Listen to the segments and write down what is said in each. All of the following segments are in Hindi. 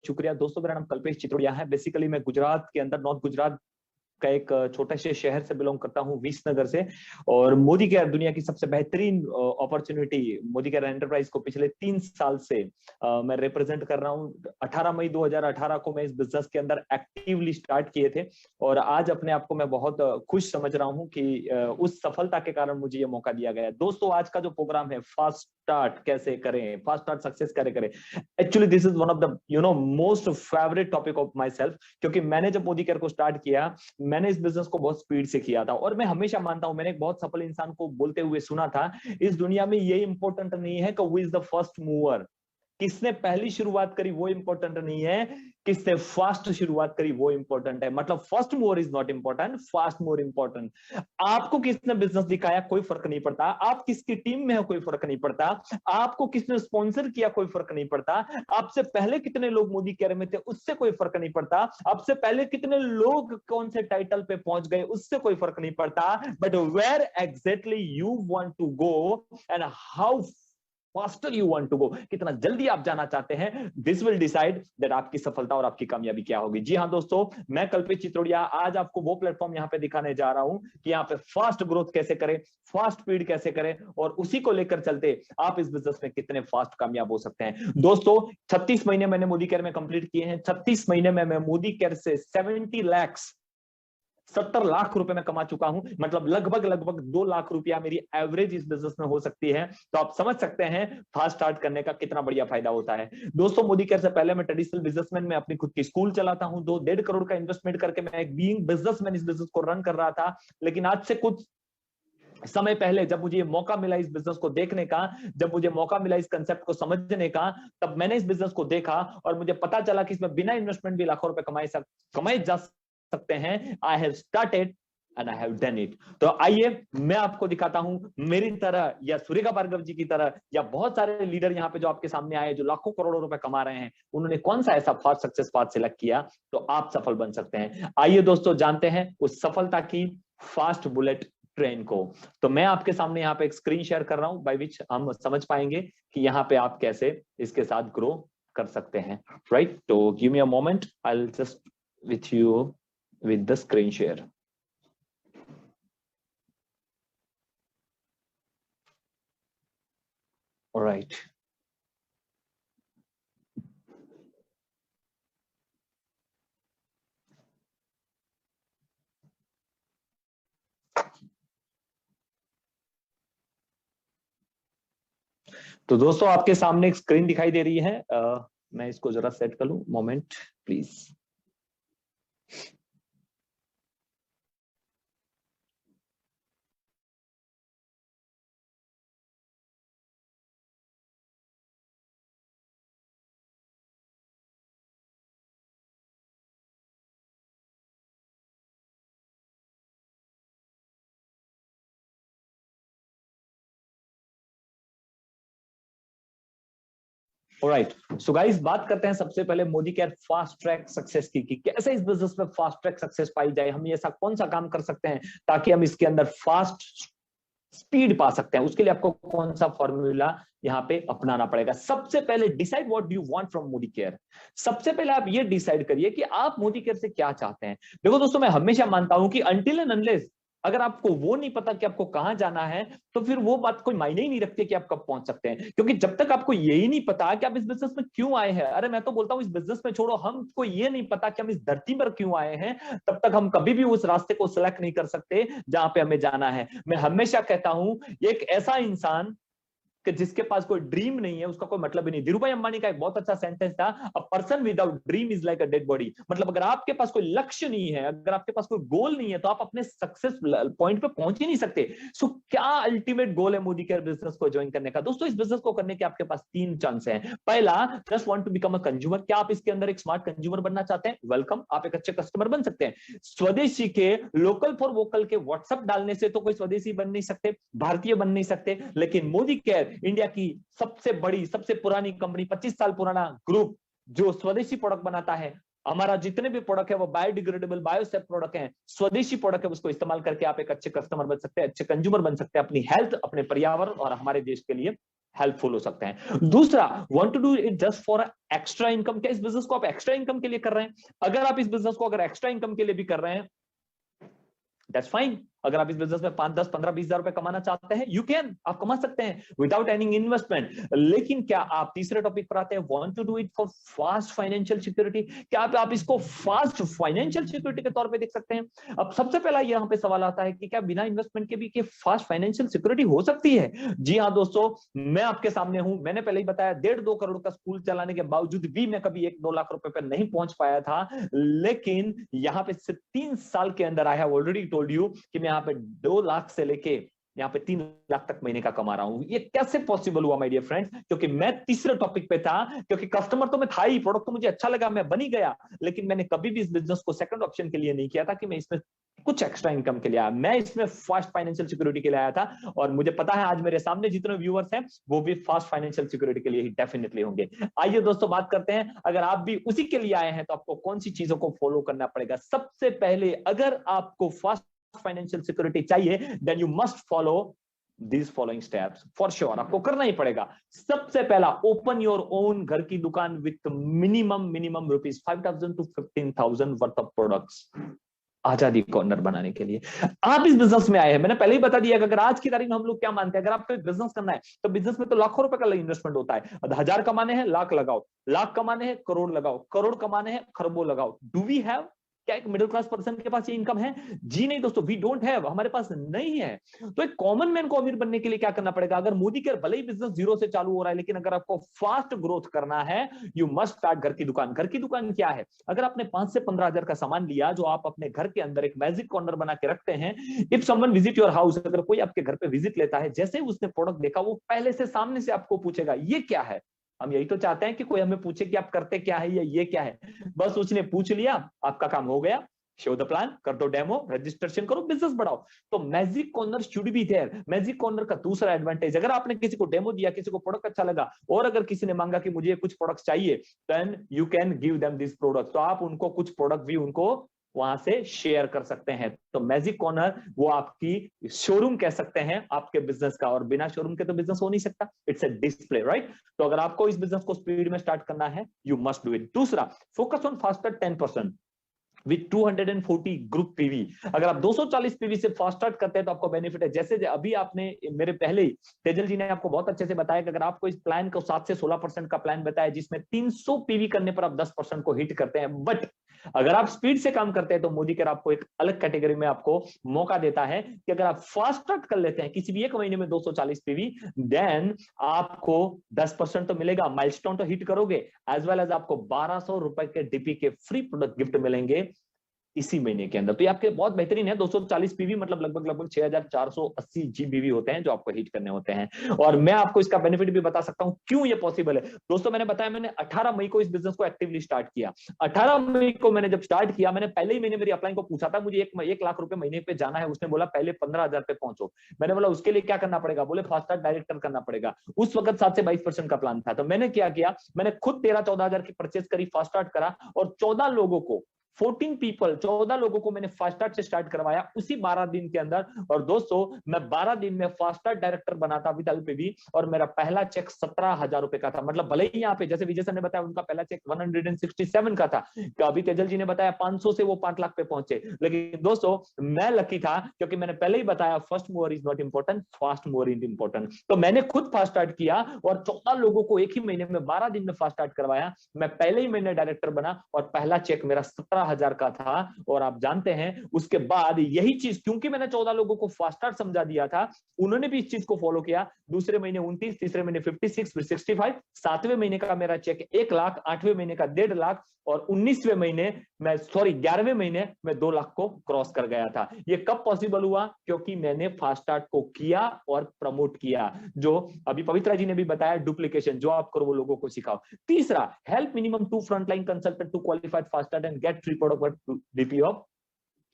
शुक्रिया। दोस्तों मेरा नाम कल्पेश चितोड़िया है। बेसिकली मैं गुजरात के अंदर, नॉर्थ गुजरात का एक छोटे से शहर से बिलोंग करता हूं, विसनगर से। और मोदी केयर दुनिया की सबसे बेहतरीन अपॉर्चुनिटी, मोदी केयर एंटरप्राइज को पिछले 3 साल से मैं रिप्रेजेंट कर रहा हूं। 18 मई 2018 को मैं इस बिजनेस के अंदर एक्टिवली स्टार्ट किए थे और आज अपने आप को मैं बहुत खुश समझ रहा हूं कि उस सफलता के कारण मुझे ये मौका दिया गया है। दोस्तों आज का जो प्रोग्राम है, फास्ट स्टार्ट कैसे करें, फास्ट स्टार्ट सक्सेस कैसे करें, actually this is one of the most favourite topic of my self. क्योंकि मैंने जब मोदी केयर को स्टार्ट किया, मैंने इस बिजनेस को बहुत स्पीड से किया था और मैं हमेशा मानता हूं, मैंने एक बहुत सफल इंसान को बोलते हुए सुना था, इस दुनिया में ये इंपॉर्टेंट नहीं है कि who is the first mover, किसने पहली शुरुआत करी वो इंपॉर्टेंट नहीं है, किसने फास्ट शुरुआत करी वो इंपॉर्टेंट है। मतलब first mover is not important, fast mover important. आपको किसने बिजनेस दिखाया कोई फर्क नहीं पड़ता, आप किसकी टीम में हो कोई फर्क नहीं पड़ता, आपको किसने स्पॉन्सर किया कोई फर्क नहीं पड़ता, आपसे पहले कितने लोग मोदी केयर में थे उससे कोई फर्क नहीं पड़ता, आपसे पहले कितने लोग कौन से टाइटल पे पहुंच गए उससे कोई फर्क नहीं पड़ता। But where exactly you want to go and how faster you want to go, कितना जल्दी आप जाना चाहते हैं, दिस विल डिसाइड दैट आपकी सफलता और आपकी कामयाबी क्या होगी। जी हां दोस्तों, मैं कल्पेश चितोड़िया आज आपको वो प्लेटफॉर्म यहां पे दिखाने जा रहा हूं कि यहां पे फास्ट ग्रोथ कैसे करें, फास्ट स्पीड कैसे करें और उसी को लेकर चलते आप इस बिजनेस में कितने फास्ट कामयाब हो सकते हैं। दोस्तों 36 महीने मैंने मोदी केयर में कंप्लीट किए हैं। 36 महीने में मैं मोदी केयर से 70 लाख रुपए में कमा चुका हूं। मतलब लगभग 2 लाख रुपया मेरी एवरेज इस बिजनेस में हो सकती है। तो आप समझ सकते हैं फास्ट स्टार्ट करने का कितना बढ़िया फायदा होता है। दोस्तों मोदी केयर से पहले मैं ट्रेडिशनल बिजनेसमैन में अपनी खुद की स्कूल चलाता हूं। 2-1.5 करोड़ का इन्वेस्टमेंट करके मैं एक बीइंग बिजनेसमैन इस बिजनेस को रन कर रहा था। लेकिन आज से कुछ समय पहले जब मुझे मौका मिला इस बिजनेस को देखने का, जब मुझे मौका मिला इस कंसेप्ट को समझने का, तब मैंने इस बिजनेस को देखा और मुझे पता चला कि इसमें बिना इन्वेस्टमेंट भी लाखों रुपए कमाए जा सकते हैं। I have started and I have done it. तो आइए मैं आपको दिखाता हूं, मेरी तरह या सुरेखा भार्गव जी की तरह या बहुत सारे लीडर यहां पे जो आपके सामने आए जो लाखों करोड़ों रुपए कमा रहे हैं, उन्होंने कौन सा ऐसा फास्ट सक्सेस पाथ सिलेक्ट किया तो आप सफल बन सकते हैं। आइए दोस्तों जानते हैं उस सफलता की फास्ट बुलेट ट्रेन को। तो मैं आपके सामने यहाँ पे एक स्क्रीन शेयर कर रहा हूं बाय विच हम समझ पाएंगे कि यहाँ पे आप कैसे इसके साथ ग्रो कर सकते हैं। राइट, तो give me a moment, I will just with you with the screen share. All right. तो दोस्तों आपके सामने एक स्क्रीन दिखाई दे रही है। मैं इसको जरा सेट कर लूं, moment please. Alright, so guys बात करते हैं सबसे पहले Modi care fast track success की कि कैसे इस बिजनेस में फास्ट ट्रैक सक्सेस पाई जाए। हम ऐसा कौन सा काम कर सकते हैं ताकि हम इसके अंदर फास्ट स्पीड पा सकते हैं। उसके लिए आपको कौन सा फॉर्मूला यहाँ पे अपनाना पड़ेगा। सबसे पहले decide what do you want from Modi care. सबसे पहले आप ये डिसाइड करिए कि आप मोदी केयर से क्या चाहते हैं। देखो दोस्तों मैं हमेशा मानता हूं कि अनटिल एंड अनलेस अगर आपको वो नहीं पता कि आपको कहां जाना है तो फिर वो बात कोई मायने ही नहीं रखती कि आप कब पहुंच सकते हैं। क्योंकि जब तक आपको यही नहीं पता कि आप इस बिजनेस में क्यों आए हैं, अरे मैं तो बोलता हूं इस बिजनेस में छोड़ो, हमको ये नहीं पता कि हम इस धरती पर क्यों आए हैं, तब तक हम कभी भी उस रास्ते को सिलेक्ट नहीं कर सकते जहां पे हमें जाना है। मैं हमेशा कहता हूं एक ऐसा इंसान कि जिसके पास कोई ड्रीम नहीं है उसका कोई मतलब ही नहीं। धीरूभाई अंबानी का एक बहुत अच्छा सेंटेंस था, a person without dream is like a dead body. मतलब अगर आपके पास कोई लक्ष्य नहीं है, अगर आपके पास कोई गोल नहीं है तो आप अपने सक्सेस पॉइंट पे पहुंच ही नहीं सकते। सो क्या अल्टीमेट गोल है मोदी केयर बिजनेस को ज्वाइन करने का। दोस्तों इस बिजनेस को करने के आपके पास 3 चांस हैं। पहला, just want to become a consumer. क्या आप इसके अंदर एक स्मार्ट कंज्यूमर बनना चाहते हैं? वेलकम, आप एक अच्छे कस्टमर बन सकते हैं। स्वदेशी के, लोकल फॉर वोकल के व्हाट्सएप डालने से तो कोई स्वदेशी बन नहीं सकते, भारतीय बन नहीं सकते। लेकिन मोदी केयर इंडिया की सबसे बड़ी, सबसे पुरानी कंपनी, 25 साल पुराना ग्रुप जो स्वदेशी प्रोडक्ट बनाता है। हमारा जितने भी प्रोडक्ट है वो बायोडिग्रेडेबल, बायोसेफ प्रोडक्ट हैं, स्वदेशी प्रोडक्ट है। उसको इस्तेमाल करके आप एक अच्छे कस्टमर बन सकते हैं, अच्छे कंज्यूमर बन सकते हैं, अपनी हेल्थ, अपने पर्यावरण और हमारे देश के लिए हेल्पफुल हो सकते हैं। दूसरा, want to do it just for extra income. क्या इस बिजनेस को आप एक्स्ट्रा इनकम के लिए कर रहे हैं? अगर आप इस बिजनेस को अगर एक्स्ट्रा इनकम के लिए भी कर रहे हैं, दैट्स फाइन। अगर आप इस बिजनेस में 5, 10, 15, 20 हजार रुपए कमाना चाहते हैं, यू कैन, आप कमा सकते हैं विदाउट एनी इन्वेस्टमेंट। लेकिन क्या आप तीसरे टॉपिक पर आते हैं, want to do it for fast financial security. क्या आप इसको फास्ट फाइनेंशियल सिक्योरिटी के तौर पे देख सकते हैं? अब सबसे पहला यहाँ पे सवाल आता है कि क्या बिना इन्वेस्टमेंट के भी फास्ट फाइनेंशियल सिक्योरिटी हो सकती है? जी हाँ दोस्तों, मैं आपके सामने हूं। मैंने पहले ही बताया, 1.5-2 करोड़ का स्कूल चलाने के बावजूद भी मैं कभी 1-2 लाख रुपए पर नहीं पहुंच पाया था। लेकिन यहाँ पे 3 साल के अंदर I have already told you कि मैं यहाँ पे 2 लाख से लेके यहाँ पे 3 लाख तक महीने का कमा रहा हूं। ये कैसे पॉसिबल हुआ माय डियर फ्रेंड्स? क्योंकि मैं तीसरे टॉपिक पे था, क्योंकि कस्टमर तो मैं था ही, प्रोडक्ट तो मुझे अच्छा लगा, मैं बन ही गया। लेकिन मैंने कभी भी इस बिजनेस को सेकंड ऑप्शन के लिए नहीं किया था कि मैं इसमें कुछ एक्स्ट्रा इनकम के लिए आया, मैं इसमें फास्ट फाइनेंशियल सिक्योरिटी के लिए आया था। और मुझे पता है आज मेरे सामने जितने व्यूअर्स हैं वो भी फास्ट फाइनेंशियल सिक्योरिटी के लिए ही डेफिनेटली होंगे। आइए दोस्तों बात करते हैं, अगर आप भी उसी के लिए आए हैं तो आपको कौन सी चीजों को फॉलो करना पड़ेगा। सबसे पहले, अगर आपको फास्ट फाइनेंशियल सिक्योरिटी चाहिए, then you must follow these following steps for sure। आपको करना ही पड़ेगा। सबसे पहला, ओपन योर ओन घर की दुकान with minimum rupees 5,000 to 15,000 worth of products. आजादी कॉर्नर बनाने के लिए आप इस बिजनेस में आए हैं। मैंने पहले ही बता दिया कि अगर आज की तारीख में हम लोग क्या मानते हैं, अगर आपको एक बिजनेस करना है तो बिजनेस में तो लाखों रुपए का इन्वेस्टमेंट होता है। 1000 कमाने हैं, लाख लगाओ, लाख कमाने हैं, करोड़ लगाओ, करोड़ कमाने हैं, खरबों लगाओ। डू वी हैव, क्या एक मिडिल क्लास पर्सन के पास ये इनकम है? जी नहीं दोस्तों, वी डोंट हैव, हमारे पास नहीं है। तो एक कॉमन मैन को अमीर बनने के लिए क्या करना पड़ेगा? अगर मोदी केयर भले ही बिजनेस जीरो से चालू हो रहा है, लेकिन अगर आपको फास्ट ग्रोथ करना है, यू मस्ट स्टार्ट घर की दुकान। घर की दुकान क्या है? अगर आपने 5 से 15 हजार का सामान लिया जो आप अपने घर के अंदर एक मैजिक कॉर्नर बना के रखते हैं, if someone visit your house, अगर कोई आपके घर पे विजिट लेता है, जैसे ही उसने प्रोडक्ट देखा, वो पहले से सामने से आपको पूछेगा ये क्या है। हम यही तो चाहते हैं कि कोई हमें पूछे कि आप करते क्या है या ये क्या है। बस उसने पूछ लिया, आपका काम हो गया। शो द प्लान, कर दो डेमो, रजिस्ट्रेशन करो, बिजनेस बढ़ाओ। तो magic corner should be there. Magic corner का दूसरा एडवांटेज, अगर आपने किसी को डेमो दिया, किसी को प्रोडक्ट अच्छा लगा, और अगर किसी ने मांगा कि मुझे कुछ प्रोडक्ट चाहिए, then you can give them this product. तो आप उनको कुछ प्रोडक्ट भी उनको वहां से शेयर कर सकते हैं। तो मैजिक कॉर्नर वो आपकी शोरूम कह सकते हैं आपके बिजनेस का, और बिना शोरूम के तो बिजनेस हो नहीं सकता। It's a display, right? तो अगर आपको इस बिजनेस को स्पीड में स्टार्ट करना है, यू मस्ट डू इट। दूसरा, focus on faster 10% with 240 group PV. अगर आप 240 पीवी से फास्ट स्टार्ट करते हैं तो आपको बेनिफिट है। जैसे अभी आपने मेरे पहले ही तेजल जी ने आपको बहुत अच्छे से बताया कि अगर आपको इस प्लान को 7 से 16% का प्लान बताया, जिसमें 300 पीवी करने पर आप 10% को हिट करते हैं। बट अगर आप स्पीड से काम करते हैं तो मोदी केयर आपको एक अलग कैटेगरी में आपको मौका देता है कि अगर आप फास्ट स्टार्ट कर लेते हैं किसी भी एक महीने में 240 पीवी, देन आपको 10% तो मिलेगा, माइलस्टोन तो हिट करोगे, एज वेल एज आपको 1200 रुपए के डीपी के फ्री प्रोडक्ट गिफ्ट मिलेंगे इसी महीने के अंदर। तो ये आपके बहुत बेहतरीन है। 240 पीवी मतलब लगभग 6480 जीबीवी होते हैं जो आपको हिट करने होते हैं। और मैं आपको इसका बेनिफिट भी बता सकता हूं क्यों ये पॉसिबल है। दोस्तों मैंने बताया, मैंने 18 मई को इस बिजनेस को एक्टिवली स्टार्ट किया। 18 मई को मैंने जब स्टार्ट किया, मैंने पहले ही महीने मेरी अपलाइन को पूछा था, मुझे 1 लाख रुपए महीने पे जाना है। उसने बोला पहले 15,000 पे पहुंचो। मैंने बोला उसके लिए क्या करना पड़ेगा? बोले फास्ट स्टार्ट डायरेक्टर करना पड़ेगा। उस वक्त 7 से 22% का प्लान था। तो मैंने क्या किया, मैंने खुद 13-14 हजार की परचेज करी, फास्ट स्टार्ट करा, और 14 लोगों को 14 लोगों को मैंने फास्ट स्टार्ट से स्टार्ट करवाया उसी 12 दिन के अंदर। और दोस्तों मैं 12 दिन में फास्ट स्टार्ट डायरेक्टर बना था विद एलपीवी, और मेरा पहला चेक 17,000 रुपए का था। मतलब भले ही यहाँ पे जैसे विजय सर ने बताया उनका पहला चेक 167 का था, तो अभी तेजल जी ने बताया 500 से वो 5 लाख पे पहुंचे। लेकिन दोस्तों मैं लकी था, क्योंकि मैंने पहले ही बताया first mover is not important, fast mover is important. तो मैंने खुद फास्ट स्टार्ट किया और 14 लोगों को एक ही महीने में 12 दिन में फास्ट स्टार्ट करवाया। मैं पहले ही महीने डायरेक्टर बना और पहला चेक मेरा 17,000 का था। और आप जानते हैं उसके बाद यही चीज, क्योंकि मैंने 14 लोगों को फास्ट स्टार्ट समझा दिया था, उन्होंने भी इस चीज को फॉलो किया। दूसरे महीने 29, तीसरे महीने 56, फिर 65, 7वें महीने का मेरा चेक 1 लाख, 8वें महीने का 1.5 लाख, और 11वें महीने में 2 लाख को क्रॉस कर गया था। ये कब पॉसिबल हुआ? क्योंकि मैंने फास्ट स्टार्ट को किया और प्रमोट किया। जो अभी पवित्रा जी ने भी बताया, डुप्लीकेशन जो आप करो वो लोगों को सिखाओ। तीसरा, help minimum 2 frontline consultant to qualified fast start and get free product DP of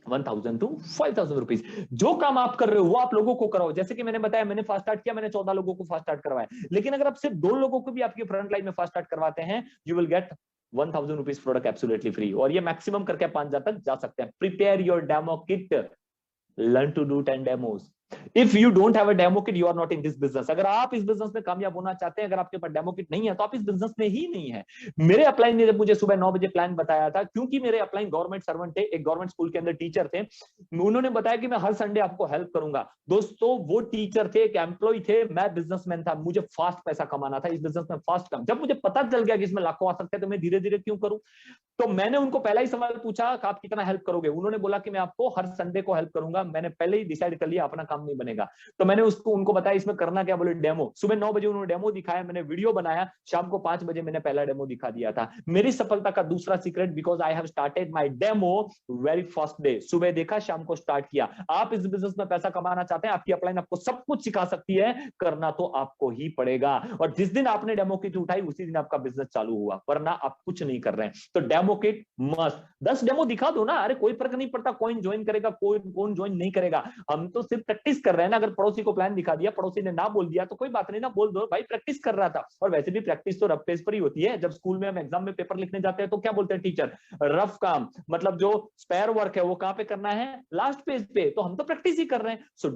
1,000 to 5,000 rupees. जो काम आप कर रहे हो वो आप लोगों को कराओ। जैसे कि मैंने बताया, मैंने फास्ट स्टार्ट किया, मैंने 14 लोगों को फास्ट स्टार्ट करवाया। लेकिन अगर आप सिर्फ 2 लोगों को भी आपकी फ्रंट लाइन में फास्ट स्टार्ट करवाते हैं, you will get 1,000 rupees product absolutely free. और ये मैक्सिमम करके 5,000 तक जा सकते हैं। Prepare your demo kit, learn to do 10 demos, if you don't have a demo kit, you are not in this business. अगर आप इस बिजनेस में कामयाब होना चाहते हैं, अगर आपके पास डेमो किट नहीं है, तो आप इस बिजनेस में ही नहीं है। मेरे अपलाइन ने जब मुझे सुबह 9 बजे प्लान बताया था, क्योंकि मेरे अपलाइन गवर्नमेंट सर्वेंट थे, एक गवर्नमेंट स्कूल के अंदर टीचर थे, उन्होंने बताया कि मैं हर संडे आपको हेल्प करूंगा। दोस्तों, वो टीचर थे, एक एम्प्लॉय थे, मैं बिजनेसमैन था, मुझे फास्ट पैसा कमाना था इस बिजनेस में, फास्ट काम। जब मुझे पता चल गया कि इसमें लाखों आ सकते हैं, तो मैं धीरे धीरे क्यों करूं। तो मैंने उनको पहला ही सवाल पूछा कि आप कितना हेल्प करोगे। उन्होंने बोला कि मैं आपको हर संडे को हेल्प करूंगा। मैंने पहले ही डिसाइड कर लिया अपना काम नहीं बनेगा। तो मैंने उनको बताया इसमें करना क्या। बोले डेमो। सुबह 9 बजे उन्होंने डेमो दिखाया, मैंने वीडियो बनाया, शाम को 5 बजे मैंने पहला डेमो दिखा दिया था। मेरी सफलता का दूसरा secret, because I have started my demo very first day. सुबह देखा, शाम को स्टार्ट किया। आप इस बिजनेस में पैसा कमाना चाहते हैं, आपकी अपलाइन आपको सब कुछ सिखा सकती है, करना तो आपको ही पड़ेगा। और जिस दिन आपने डेमो किट उठाई, उसी दिन आपका बिजनेस चालू हुआ, वरना आप कुछ नहीं कर रहे हैं। तो डेमो किट मस्ट। 10 डेमो दिखा दो ना, अरे कोई फर्क नहीं पड़ता कौन ज्वाइन करेगा, कौन ज्वाइन नहीं करेगा। हम तो सिर्फ प्रैक्टिस कर रहे हैं ना। अगर पड़ोसी को प्लान दिखा दिया, पड़ोसी ने ना बोल दिया, तो कोई बात नहीं ना, बोल दो भाई प्रैक्टिस कर रहा था। और वैसे भी प्रैक्टिस तो रफ पेज पर ही होती है। जब स्कूल में हम एग्जाम में पेपर लिखने जाते हैं, तो क्या बोलते हैं टीचर, रफ काम, मतलब जो स्पेयर वर्क है वो कहां पे करना है, लास्ट पेज पे। तो हम तो प्रैक्टिस ही कर रहे हैं। So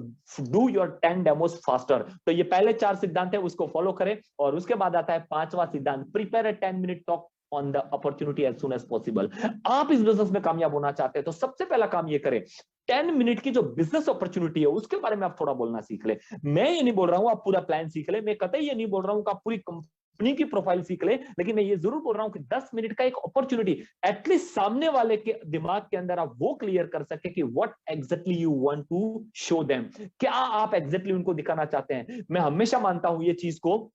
do your 10 demos faster. तो ये पहले 4 सिद्धांत है, उसको फॉलो करें। और उसके बाद आता है 5वां सिद्धांत, prepare a 10 minute talk on the opportunity as soon as possible. आप इस बिजनेस में कामयाब होना चाहते हैं, तो सबसे पहला काम ये करें, 10 मिनट की जो बिजनेस अपॉर्चुनिटी है, उसके बारे में आप थोड़ा बोलना सीख ले। मैं ये नहीं बोल रहा हूं आप पूरा प्लान सीख ले, मैं कतई ये नहीं बोल रहा हूं कि आप पूरी कंपनी की प्रोफाइल सीख ले, लेकिन मैं ये जरूर बोल रहा हूं कि 10 मिनट का एक अपॉर्चुनिटी, एटलीस्ट सामने वाले के दिमाग के अंदर आप वो क्लियर कर सके कि what exactly you want to show them, क्या आप एग्जैक्टली उनको दिखाना चाहते हैं। मैं हमेशा मानता हूं ये चीज को,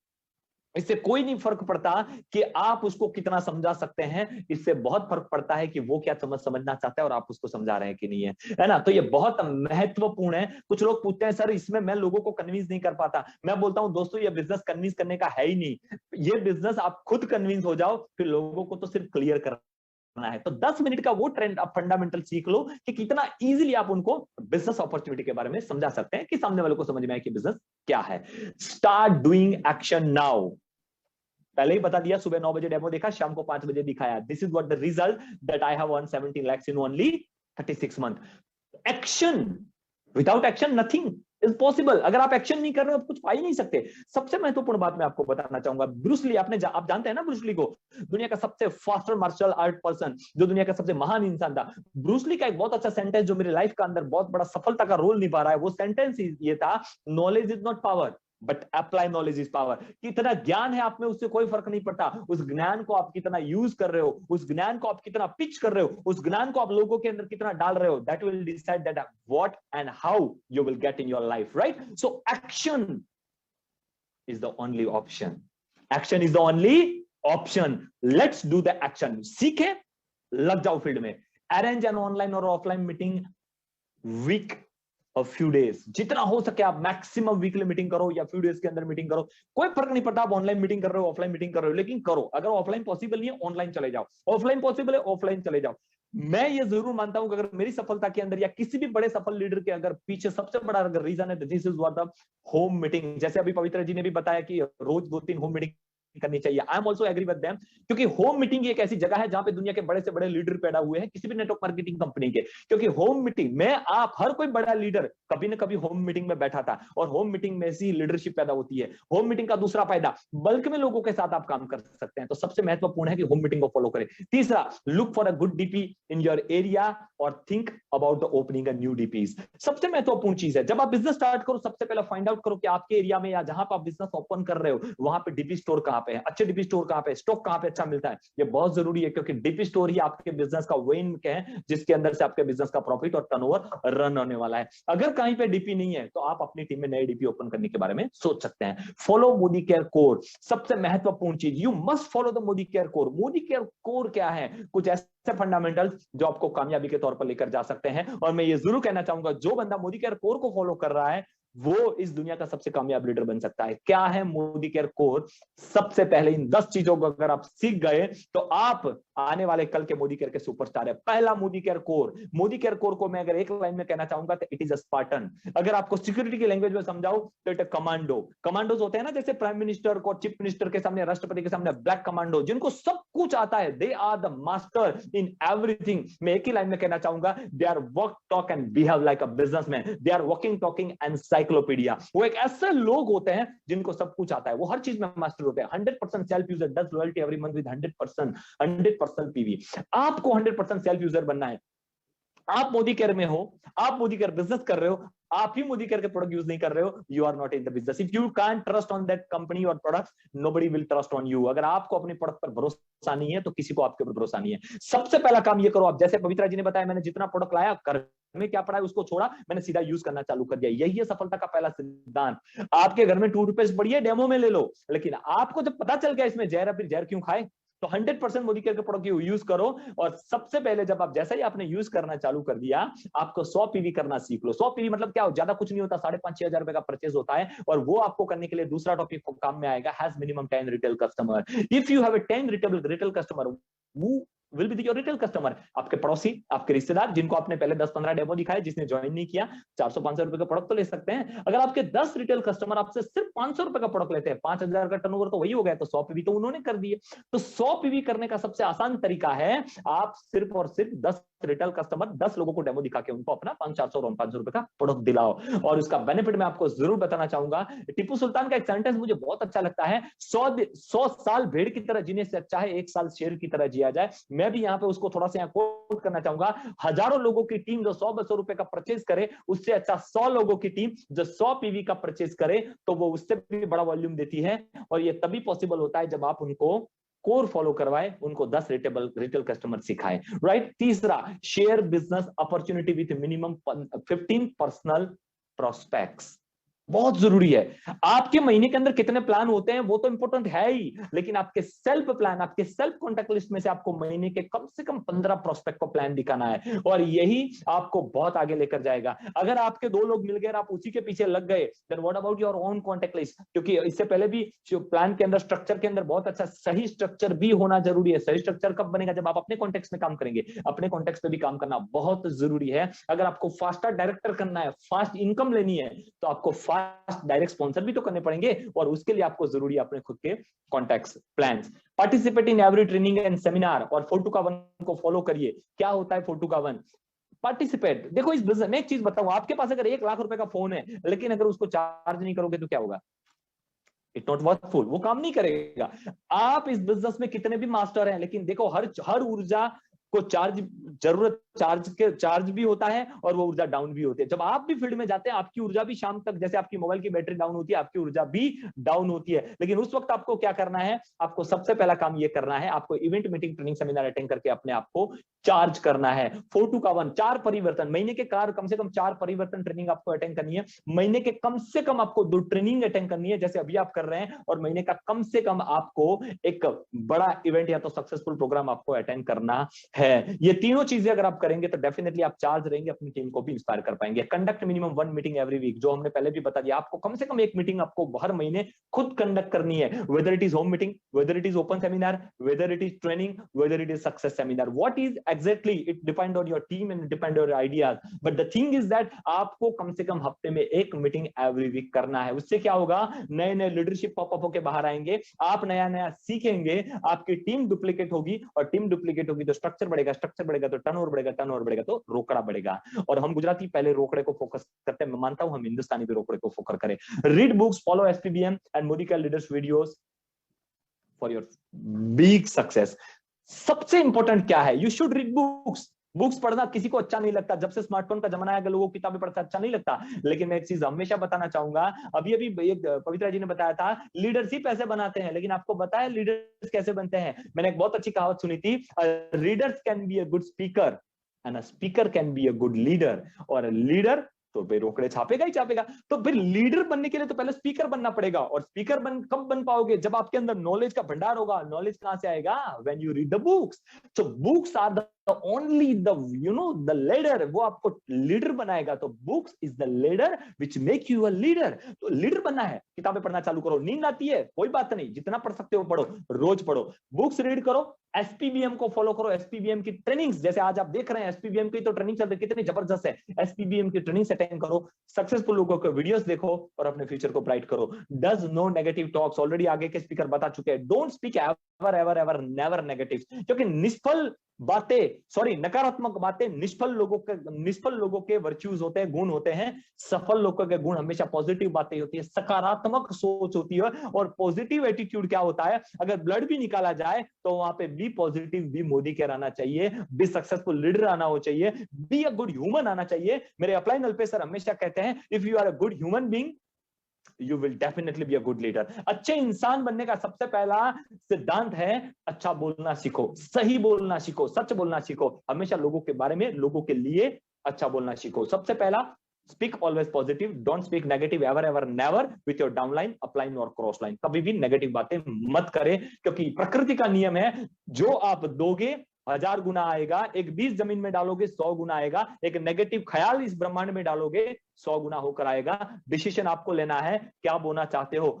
इससे कोई नहीं फर्क पड़ता कि आप उसको कितना समझा सकते हैं, इससे बहुत फर्क पड़ता है कि वो क्या समझना चाहता है और आप उसको समझा रहे हैं कि नहीं है ना। तो ये बहुत महत्वपूर्ण है। कुछ लोग पूछते हैं सर इसमें मैं लोगों को कन्विंस नहीं कर पाता। मैं बोलता हूं दोस्तों, ये बिजनेस कन्विंस करने का है ही नहीं। ये बिजनेस आप खुद कन्विंस हो जाओ, फिर लोगों को तो सिर्फ क्लियर करना है। तो 10 मिनट का वो ट्रेंड आप फंडामेंटल सीख लो कि कितना इजीली आप उनको बिजनेस अपॉर्चुनिटी के बारे में समझा सकते हैं, कि सामने वाले को समझ में आए कि बिजनेस क्या है। Start doing action now. पहले ही बता दिया, सुबह 9 बजे डेमो देखा, शाम को 5 बजे दिखाया। This is what the result that I have earn 17 lakhs in only 36 month. Action, without action nothing is possible. अगर आप एक्शन नहीं कर रहे हो, आप कुछ पा ही नहीं सकते। सबसे महत्वपूर्ण बात मैं आपको बताना चाहूंगा, ब्रूस ली, आप जानते हैं ना ब्रूस ली को, दुनिया का सबसे फास्टर मार्शल आर्ट पर्सन, जो दुनिया का सबसे महान इंसान था। ब्रूस ली का एक बहुत अच्छा सेंटेंस जो मेरे लाइफ का अंदर बहुत बड़ा सफलता का रोल निभा रहा है, वो सेंटेंस ये था, knowledge is not power but apply knowledge is power. कितना ज्ञान है आप में, उससे कोई फर्क नहीं पड़ता। उस ज्ञान को आप कितना यूज कर रहे हो, उस ज्ञान को आप कितना पिच कर रहे हो, उस ज्ञान को आप लोगों के अंदर कितना डाल रहे हो, that will decide that what and how you will get in your life, right. So action is the only option. Action is the only option. Let's do the action. सीखे, लग जाओ फील्ड में। अरेंज एन ऑनलाइन और offline meeting week few days, जितना हो सके आप मैक्सिमम वीकली मीटिंग करो या फ्यू डेज के अंदर मीटिंग करो। कोई फर्क नहीं पड़ता आप ऑनलाइन मीटिंग कर रहे हो, ऑफलाइन मीटिंग कर रहे हो, लेकिन करो। अगर ऑफलाइन पॉसिबल नहीं है, ऑनलाइन चले जाओ। ऑफलाइन पॉसिबल है, ऑफलाइन चले जाओ। मैं ये जरूर मानता हूं कि अगर मेरी सफलता के अंदर या किसी भी बड़े सफल लीडर के अगर पीछे सबसे बड़ा अगर रीजन है, this is what the home meeting. जैसे अभी पवित्र जी ने भी बताया कि रोज 2-3 होम मीटिंग करनी चाहिए। I am also agree with them, क्योंकि होम मीटिंग एक ऐसी जगह है जहां पे दुनिया के बड़े से बड़े लीडर पैदा हुए हैं, किसी भी नेटवर्क मार्केटिंग कंपनी के। क्योंकि होम मीटिंग में आप, हर कोई बड़ा लीडर कभी ना कभी होम मीटिंग में बैठा था, और होम मीटिंग में से लीडरशिप पैदा होती है। होम मीटिंग का दूसरा फायदा, बल्क में लोगों के साथ आप काम कर सकते हैं। तो सबसे महत्वपूर्ण है कि होम मीटिंग को फॉलो करें। तीसरा, look for a good DP in your area और think about the opening a new DPs. सबसे महत्वपूर्ण चीज है, जब आप बिजनेस स्टार्ट करो, सबसे पहले फाइंड आउट करो कि आपके एरिया में या जहां पर आप बिजनेस ओपन कर रहे हो, वहां पे डीपी स्टोर कहां पे है, अच्छे डीपी स्टोर कहां पे, स्टॉक कहां पे अच्छा मिलता है। ये बहुत जरूरी है, क्योंकि डीपी स्टोर ही आपके बिजनेस का वेन है, जिसके अंदर से आपके बिजनेस का प्रॉफिट और टर्नओवर रन होने वाला है। अगर कहीं पे डीपी नहीं है, तो आप अपनी टीम में नए डीपी ओपन करने के बारे में सोच सकते हैं। फॉलो मोदी केयर कोर, सबसे महत्वपूर्ण चीज, you must follow the Modi care core. Modi care core क्या है? कुछ ऐसे फंडामेंटल्स जो आपको कामयाबी के तौर पर लेकर जा सकते हैं। और मैं ये जरूर कहना चाहूंगा, जो बंदा मोदी केयर कोर को फॉलो कर रहा है, वो इस दुनिया का सबसे कामयाब लीडर बन सकता है। क्या है मोदी केयर कोर? सबसे पहले इन 10 चीजों को अगर आप सीख गए तो आप आने वाले कल के मोदी केयर के सुपरस्टार है। पहला Modi care core, Modi care core को मैं अगर एक लाइन में कहना चाहूंगा तो इट इज अ स्पार्टन। अगर आपको सिक्योरिटी की लैंग्वेज में समझाऊं तो इट कमांडो। कमांडोज होते हैं ना, जैसे प्राइम मिनिस्टर को चीफ मिनिस्टर के सामने, राष्ट्रपति के सामने ब्लैक कमांडो, जिनको सब कुछ आता है, they are the master in everything. मैं एक ही लाइन में कहना चाहूंगा, they are work talk and behave like a businessman, they are working talking encyclopedia. वो एक ऐसे लोग होते हैं जिनको सब कुछ आता है, वो हर चीज में मास्टर होते हैं। 100% self user, does loyalty every month with 100% PV. आपको 100% सेल्फ यूजर बनना है। आप मोदी केयर में हो, आप मोदी केयर बिजनेस कर रहे हो, आप ही मोदी केयर के प्रोडक्ट यूज नहीं कर रहे हो, you are not in the business. If you can't trust on that company और product, nobody will trust on you. अगर आपको अपने प्रोडक्ट पर भरोसा नहीं है तो किसी को आपके ऊपर भरोसा नहीं है। सबसे पहला काम ये करो आप, जैसे पवित्रा जी ने बताया, मैंने जितना प्रोडक्ट लाया, घर में क्या पड़ा है उसको छोड़ा, मैंने सीधा यूज करना चालू कर दिया। यही है सफलता का पहला सिद्धांत। आपके घर में टूथपेस्ट पड़ी है, डेमो में ले लो, लेकिन आपको जब पता चल गया इसमें जहर है, फिर जहर क्यों खाए? तो 100% मोदी केयर के प्रोडक्ट यूज करो। और सबसे पहले जब आप, जैसा ही आपने यूज करना चालू कर दिया, आपको 100 पीवी करना सीख लो। 100 पीवी मतलब क्या हो, ज्यादा कुछ नहीं होता, 5,500-6,000 रुपए का परचेज होता है। और वो आपको करने के लिए दूसरा टॉपिक काम में आएगा, has minimum 10 retail customer. If you have a 10 retail customer, वो will be your retail customer. आपके पड़ोसी, आपके रिश्तेदार, जिनको आपने पहले 10-15 डेमो दिखाए, जिसने ज्वाइन नहीं किया, 400-500 रुपए का प्रोडक्ट तो ले सकते हैं। अगर आपके 10 रिटेल कस्टमर आपसे सिर्फ 500 रुपए का प्रोडक्ट लेते हैं, 5,000 का टर्नओवर तो वही हो गया, तो 100 पीवी तो उन्होंने कर दिए। तो 100 पीवी करने का सबसे आसान तरीका है, आप सिर्फ और सिर्फ 10 रिटेल कस्टमर, 10 लोगों को डेमो दिखा के उनको अपना 500-400 रुपए का प्रोडक्ट दिलाओ। और उसका बेनिफिट मैं आपको जरूर बताना चाहूंगा। टिप्पू सुल्तान का एक सेंटेंस मुझे बहुत अच्छा लगता है, 100 साल भेड़ की तरह जीने से अच्छा है 1 साल शेर की तरह जिया जाए। मैं भी यहाँ पे उसको थोड़ा सा यहाँ कोट करना चाहूंगा, हजारों लोगों की टीम जो 100-200 रुपए का परचेज करे, उससे अच्छा 100 लोगों की टीम जो 100 पीवी का परचेज करे, तो वो उससे भी बड़ा वॉल्यूम देती है। और ये तभी पॉसिबल होता है जब आप उनको कोर फॉलो करवाए, उनको 10 रिटेल कस्टमर सिखाए, राइट। तीसरा, share business opportunity with minimum 15 personal prospects. बहुत जरूरी है। आपके महीने के अंदर कितने प्लान होते हैं वो तो इंपॉर्टेंट है ही, लेकिन आपके सेल्फ प्लान, आपके सेल्फ कॉन्टैक्ट लिस्ट में से आपको महीने के कम से कम 15 प्रोस्पेक्ट को प्लान दिखाना है, और यही आपको बहुत आगे लेकर जाएगा। अगर आपके 2 लोग मिल गए, आप उसी के पीछे लग गए, then what about your own contact list? क्योंकि इससे पहले भी जो प्लान के अंदर, स्ट्रक्चर के अंदर बहुत अच्छा सही स्ट्रक्चर भी होना जरूरी है। सही स्ट्रक्चर कब बनेगा? जब आप अपने कॉन्टेक्स्ट में काम करेंगे। अपने कॉन्टेक्स्ट पे भी काम करना बहुत जरूरी है। अगर आपको फास्टर डायरेक्टर करना है, फास्ट इनकम लेनी है, तो आपको फास्ट डायरेक्ट स्पॉन्सर भी तो करने पड़ेंगे, और उसके लिए आपको जरूरी है अपने खुद के contacts, plans. Participate in every training and seminar, और 4-2-1 को फॉलो करिए। क्या होता है 4-2-1? पार्टिसिपेट। देखो इस बिजनेस में एक चीज बताऊं, आपके पास अगर 1 लाख रुपए का फोन है, लेकिन अगर उसको चार्ज नहीं करोगे तो क्या होगा? इट नॉट वर्थफुल, वो काम नहीं करेगा। आप इस बिजनेस में कितने भी मास्टर हैं, लेकिन देखो हर ऊर्जा को चार्ज भी होता है, और वो ऊर्जा डाउन भी होती है। जब आप भी फील्ड में जाते हैं, आपकी ऊर्जा भी शाम तक, जैसे आपकी मोबाइल की बैटरी डाउन होती है, आपकी ऊर्जा भी डाउन होती है। लेकिन उस वक्त आपको क्या करना है? आपको सबसे पहला काम ये करना है, आपको event, meeting, training, seminar attend करके अपने आप को चार्ज करना है। 4-2-1, 4 परिवर्तन महीने के, कम से कम 4 परिवर्तन ट्रेनिंग आपको अटेंड करनी है। महीने के कम से कम आपको 2 ट्रेनिंग अटेंड करनी है, जैसे अभी आप कर रहे हैं, और महीने का कम से कम आपको एक बड़ा इवेंट या तो सक्सेसफुल प्रोग्राम आपको अटेंड करना है। ये तीनों चीजें अगर आप करेंगे तो डेफिनेटली आप चार्ज रहेंगे, अपनी टीम को भी इंस्पायर कर पाएंगे। Conduct minimum 1 meeting every week, जो हमने पहले भी बता दिया, आपको कम से कम 1 मीटिंग आपको हर महीने खुद कंडक्ट करनी है। Whether it is home meeting, whether it is open seminar, whether it is training, whether it is success seminar, what is exactly, it depend on your team and depend on your ideas. But the thing is that आपको कम से कम हफ्ते में 1 मीटिंग एवरी वीक करना है। उससे क्या होगा? नए नए लीडरशिप पॉपअप होकर बाहर आएंगे, आप नया नया सीखेंगे, आपकी टीम डुप्लीकेट होगी, और टीम डुप्लीकेट होगी तो स्ट्रक्चर बढ़ेगा, स्ट्रक्चर बढ़ेगा तो टर्नओवर बढ़ेगा, टर्नओवर बढ़ेगा तो रोकड़ा बढ़ेगा। और हम गुजराती पहले रोकड़े को फोकस करते हैं, मैं मानता हूं हम हिंदुस्तानी भी रोकड़े को फोकस करें। Read books, follow SPBM and Modi care leaders videos for your big success. सबसे इंपॉर्टेंट क्या है? You should read books. Books पढ़ना किसी को अच्छा नहीं लगता, जब से स्मार्टफोन का जमाना आया लोगों को किताबें पढ़ना अच्छा नहीं लगता। लेकिन मैं एक चीज हमेशा बताना चाहूंगा, अभी एक पवित्रा जी ने बताया था, लीडरशिप ऐसे बनाते हैं, लेकिन आपको बताया लीडर्स कैसे बनते हैं? मैंने एक बहुत अच्छी कहावत सुनी थी, readers can be a good speaker and a speaker can be a good leader, और लीडर तो फिर रोकड़े छापेगा ही छापेगा। तो फिर लीडर बनने के लिए तो पहले स्पीकर बनना पड़ेगा, और स्पीकर कब बन पाओगे? जब आपके अंदर नॉलेज का भंडार होगा। नॉलेज कहां से आएगा? When you read the books. So books are the only the leader, वो आपको लीडर बनाएगा। तो books is the leader which make you a leader. तो लीडर बनना है, किताबें पढ़ना चालू करो। नींद आती है, कोई बात नहीं, जितना पढ़ सकते हो पढ़ो, रोज पढ़ो, बुक्स रीड करो, एसपीबीएम को फॉलो करो, एसपीबीएम की ट्रेनिंग्स, जैसे आज आप देख रहे हैं एसपीबीएम की तो ट्रेनिंग चल रही है, कितनी जबरदस्त है। एसपीबीएम की ट्रेनिंग अटेंड करो, सक्सेसफुल लोगों के वीडियोस देखो और अपने फ्यूचर को ब्राइट करो। Does no negative talks, already आगे के स्पीकर बता चुके हैं। Don't speak ever ever ever never negative, क्योंकि निष्फल बातें, सॉरी नकारात्मक बातें निष्फल लोगों के वर्च्यूज होते हैं, गुण होते हैं। सफल लोगों के गुण हमेशा पॉजिटिव बातें होती है, सकारात्मक सोच होती है। और पॉजिटिव एटीट्यूड क्या होता है, अगर ब्लड भी निकाला जाए तो वहां पे be positive, be Modi care आना चाहिए, बी सक्सेसफुल लीडर आना हो चाहिए, बी अ गुड ह्यूमन आना चाहिए। मेरे अपलाइन अल्पेश सर हमेशा कहते हैं, if you are a good human being you will definitely be a good leader. अच्छे इंसान बनने का सबसे पहला सिद्धांत है, अच्छा बोलना सीखो, सही बोलना सीखो, सच बोलना सीखो, हमेशा लोगों के बारे में, लोगों के लिए अच्छा बोलना सीखो। सबसे पहला, speak always positive, don't speak negative ever ever never with your downline, upline और क्रॉस लाइन। कभी भी नेगेटिव बातें मत करें, क्योंकि प्रकृति का नियम है, जो आप दोगे 1000 गुना आएगा, एक बीज जमीन में डालोगे 100 गुना आएगा, एक नेगेटिव ख्याल इस ब्रह्मांड में डालोगे 100 गुना होकर आएगा। डिसीजन आपको लेना है, क्या बोना चाहते हो,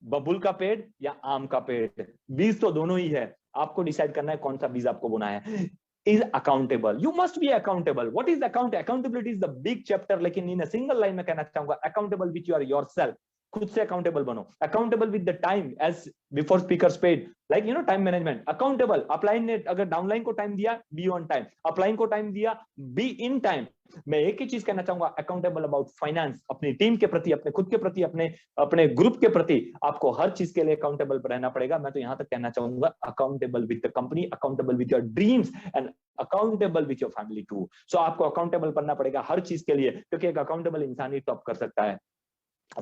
बबुल का पेड़ या आम का पेड़, बीज तो दोनों ही है, आपको डिसाइड करना है कौन सा बीज आपको बोना है। is accountable, you must be accountable. What is accountability is the big chapter, लेकिन in a single line में कहना चाहूंगा, accountable with your yourself, खुद से अकाउंटेबल बनो। Accountable with the time, as before speaker said, like time management. Accountable, upline ने अगर डाउनलाइन को टाइम दिया, बी ऑन टाइम, अपलाइन को टाइम दिया, बी इन टाइम। मैं एक ही चीज कहना चाहूंगा, अकाउंटेबल अबाउट फाइनेंस, अपनी टीम के प्रति, अपने खुद के प्रति, अपने ग्रुप के प्रति आपको हर चीज के लिए अकाउंटेबल रहना पड़ेगा। मैं तो यहां तक कहना चाहूंगा, accountable with the company, accountable with your dreams and accountable with your family too. सो आपको अकाउंटेबल बनना पड़ेगा हर चीज के लिए, क्योंकि एक अकाउंटेबल इंसान ही टॉप कर सकता है।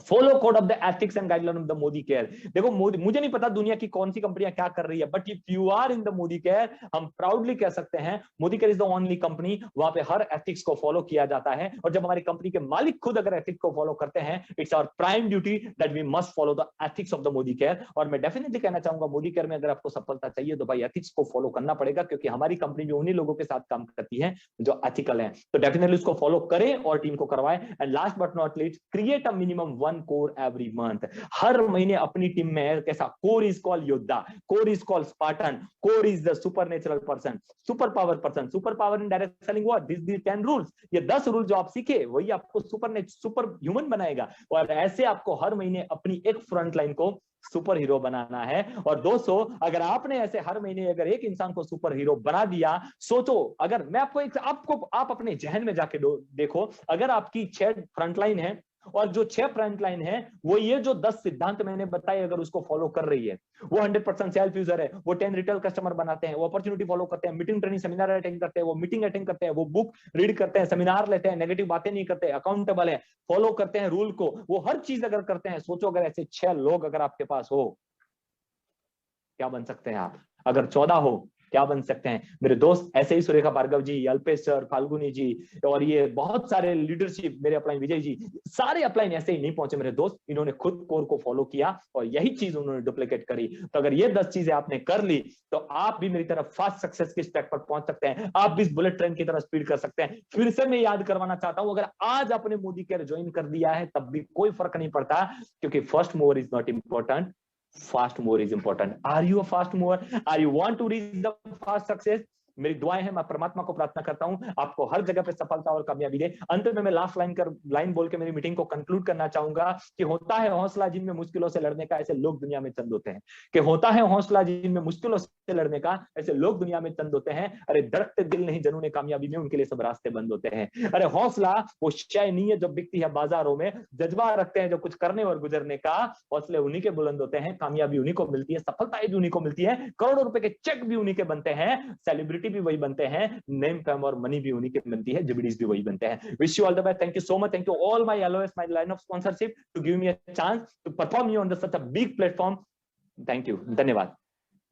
Follow code of the ethics and guideline of the Modi care. देखो मुझे नहीं पता दुनिया की कौन सी कंपनियां क्या कर रही है, but if you are in the Modi care, हम प्राउडली कह सकते हैं Modi care is the only company वहां पे हर एथिक्स को फॉलो किया जाता है। और जब हमारी कंपनी के मालिक खुद अगर एथिक्स को फॉलो करते हैं, it's our prime duty that we must follow the ethics of the Modi care. और मैं डेफिनेटली कहना चाहूंगा, मोदी केयर में अगर आपको सफलता चाहिए तो भाई एथिक्स को फॉलो करना पड़ेगा, क्योंकि हमारी कंपनी भी उन्हीं लोगों के साथ काम करती है जो एथिकल है। तो डेफिनेटली उसको फॉलो करें और टीम को करवाएं। And last but not least, create a minimum 1 core every month. हर महीने अपनी टीम में कैसा कोर इज कॉल्ड योद्धा, core is called Spartan, core is the supernatural person, super power person. Super power in direct selling what, this 10 rules, ये 10 रूल जो आप सीखे वही आपको सुपर ह्यूमन बनाएगा। और ऐसे आपको हर महीने अपनी एक फ्रंट लाइन को सुपर हीरो बनाना है। और दोस्तों, अगर आपने ऐसे हर महीने अगर एक इंसान को सुपर हीरो बना दिया, सोचो, अगर मैं आप अपने जहन में जाके देखो, अगर आपकी 6 फ्रंट लाइन है और जो 6 फ्रंट लाइन है वो ये जो 10 सिद्धांत मैंने बताए अगर उसको फॉलो कर रही है, वो 100% सेल्फ यूजर है, वो 10 रिटेल कस्टमर बनाते हैं, वो अपॉर्चुनिटी फॉलो करते हैं, मीटिंग ट्रेनिंग सेमिनार अटेंड करते हैं, वो मीटिंग अटेंड करते हैं, वो बुक रीड करते हैं, सेमिनार लेते हैं, नेगेटिव बातें नहीं करते, अकाउंटेबल है, फॉलो करते हैं रूल को, वो हर चीज अगर करते हैं, सोचो अगर ऐसे 6 लोग अगर आपके पास हो, क्या बन सकते हैं आप। अगर 14 हो, क्या बन सकते हैं मेरे दोस्त। ऐसे ही सुरेखा भार्गव जी, अल्पेश सर, फाल्गुनी जी और ये बहुत सारे लीडरशिप, मेरे अपलाइन विजय जी, सारे अपलाइन ऐसे ही नहीं पहुंचे मेरे दोस्त, इन्होंने खुद कोर को फॉलो किया और यही चीज उन्होंने डुप्लीकेट करी। तो अगर ये 10 चीजें आपने कर ली तो आप भी मेरी तरफ फास्ट सक्सेस के स्टेप पर पहुंच सकते हैं, आप भी इस बुलेट ट्रेन की तरह स्पीड कर सकते हैं। फिर से मैं याद करवाना चाहता हूं, अगर आज आपने मोदी केयर ज्वाइन कर दिया है तब भी कोई फर्क नहीं पड़ता, क्योंकि first mover is not important, fast mover is important. Are you a fast mover? Are you want to reach the fast success? मेरी दुआएं हैं, मैं परमात्मा को प्रार्थना करता हूं आपको हर जगह पे सफलता और कामयाबी दे। अंत में मैं लास्ट लाइन बोल के मेरी मीटिंग को कंक्लूड करना चाहूंगा कि होता है हौसला जिनमें मुश्किलों से लड़ने का, ऐसे लोग दुनिया में चंद होते हैं। कि होता है हौसला जिनमें मुश्किलों से लड़ने का, ऐसे लोग दुनिया में चंद होते हैं। अरे धड़कते दिल नहीं जनूने कामयाबी में, उनके लिए सब रास्ते बंद होते हैं। अरे हौसला वो शय नहीं है जो बिकती है बाजारों में, जज्बा रखते हैं जो कुछ करने और गुजरने का, हौसले उन्हीं के बुलंद होते हैं, कामयाबी उन्हीं को मिलती है, सफलताएं भी उन्हीं को मिलती है, करोड़ों रुपए के चेक भी उन्हीं के बनते हैं, सेलिब्रिटी भी वही बनते हैं, नेम फेम और मनी भी उन्हीं की बनती है, जिबड़ीज भी वही बनते हैं। Wish you all the best, thank you so much, thank you all my LOS, my line of sponsorship, to give me a chance to perform you on the such a big platform. Thank you, धन्यवाद।